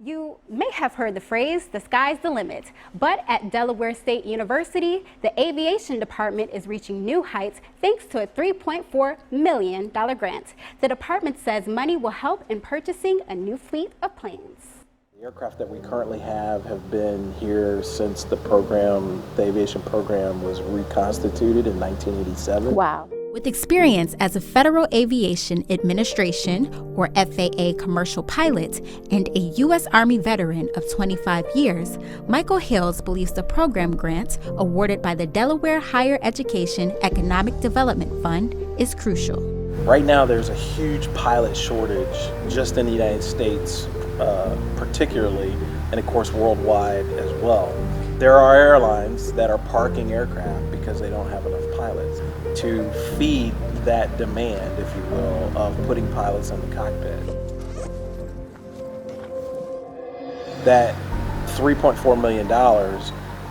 You may have heard the phrase, the sky's the limit, but at Delaware State University, the aviation department is reaching new heights thanks to a $3.4 million grant. The department says money will help in purchasing a new fleet of planes. The aircraft that we currently have been here since the aviation program was reconstituted in 1987. Wow. With experience as a Federal Aviation Administration, or FAA commercial pilot, and a U.S. Army veteran of 25 years, Michael Hales believes the program grant, awarded by the Delaware Higher Education Economic Development Fund, is crucial. Right now there's a huge pilot shortage just in the United States, particularly, and of course worldwide as well. There are airlines that are parking aircraft because they don't have enough pilots to feed that demand, if you will, of putting pilots in the cockpit. That $3.4 million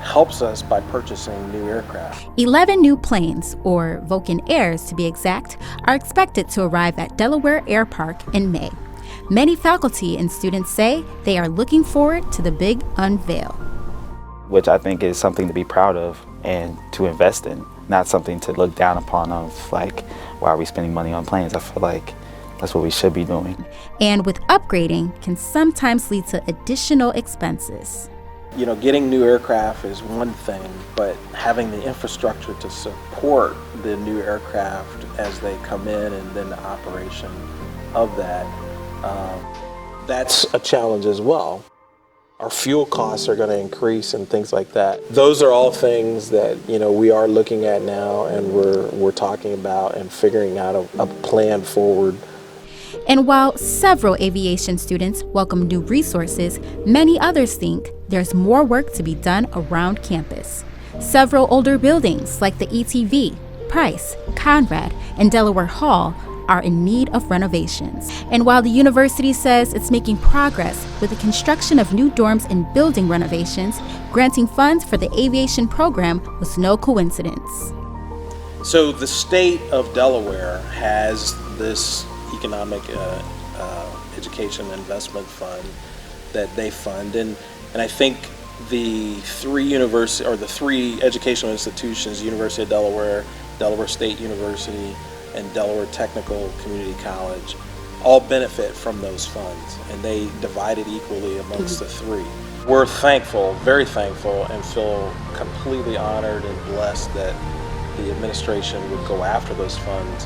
helps us by purchasing new aircraft. 11 new planes, or Vulcan Airs to be exact, are expected to arrive at Delaware Air Park in May. Many faculty and students say they are looking forward to the big unveil. Which I think is something to be proud of and to invest in, not something to look down upon of like, why are we spending money on planes? I feel like that's what we should be doing. And with upgrading can sometimes lead to additional expenses. You know, getting new aircraft is one thing, but having the infrastructure to support the new aircraft as they come in and then the operation of that, that's a challenge as well. Our fuel costs are going to increase and things like that. Those are all things that, you know, we are looking at now, and we're talking about and figuring out a plan forward. And while several aviation students welcome new resources, many others think there's more work to be done around campus. Several older buildings like the ETV, Price, Conrad, and Delaware Hall are in need of renovations. And while the university says it's making progress with the construction of new dorms and building renovations, granting funds for the aviation program was no coincidence. So the state of Delaware has this economic education investment fund that they fund, and I think the three educational institutions, University of Delaware, Delaware State University, and Delaware Technical Community College, all benefit from those funds, and they divide it equally amongst the three. We're thankful, very thankful, and feel completely honored and blessed that the administration would go after those funds,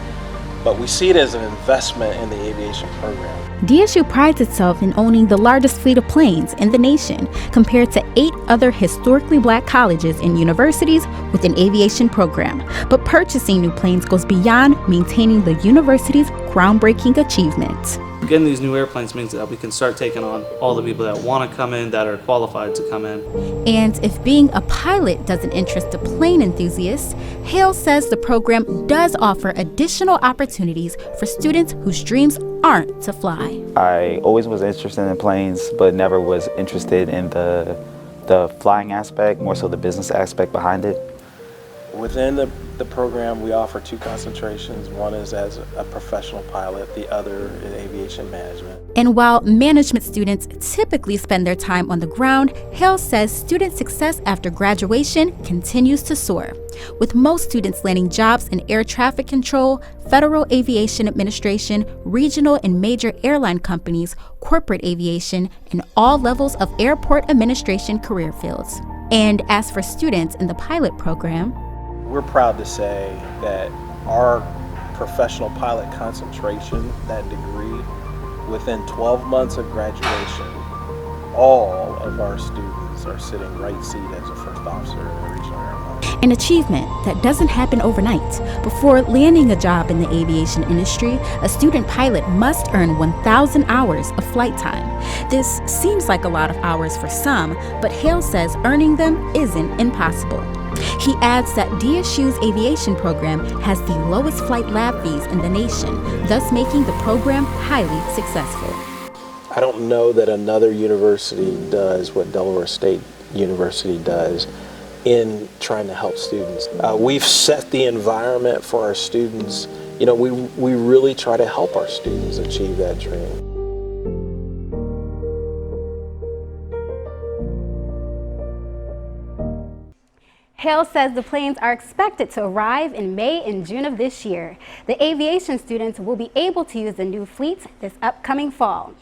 but we see it as an investment in the aviation program. DSU prides itself in owning the largest fleet of planes in the nation, compared to 8 other historically black colleges and universities with an aviation program. But purchasing new planes goes beyond maintaining the university's groundbreaking achievement. Getting these new airplanes means that we can start taking on all the people that want to come in, that are qualified to come in. And if being a pilot doesn't interest a plane enthusiast, Hale says the program does offer additional opportunities for students whose dreams aren't to fly. I always was interested in planes, but never was interested in the flying aspect, more so the business aspect behind it. Within the program, we offer 2 concentrations. One is as a professional pilot, the other in aviation management. And while management students typically spend their time on the ground, Hale says student success after graduation continues to soar, with most students landing jobs in air traffic control, Federal Aviation Administration, regional and major airline companies, corporate aviation, and all levels of airport administration career fields. And as for students in the pilot program, we're proud to say that our professional pilot concentration, that degree, within 12 months of graduation, all of our students are sitting right seat as a first officer in a regional airline. An achievement that doesn't happen overnight. Before landing a job in the aviation industry, a student pilot must earn 1,000 hours of flight time. This seems like a lot of hours for some, but Hale says earning them isn't impossible. He adds that DSU's aviation program has the lowest flight lab fees in the nation, thus making the program highly successful. I don't know that another university does what Delaware State University does in trying to help students. We've set the environment for our students. You know, we really try to help our students achieve that dream. Hale says the planes are expected to arrive in May and June of this year. The aviation students will be able to use the new fleet this upcoming fall.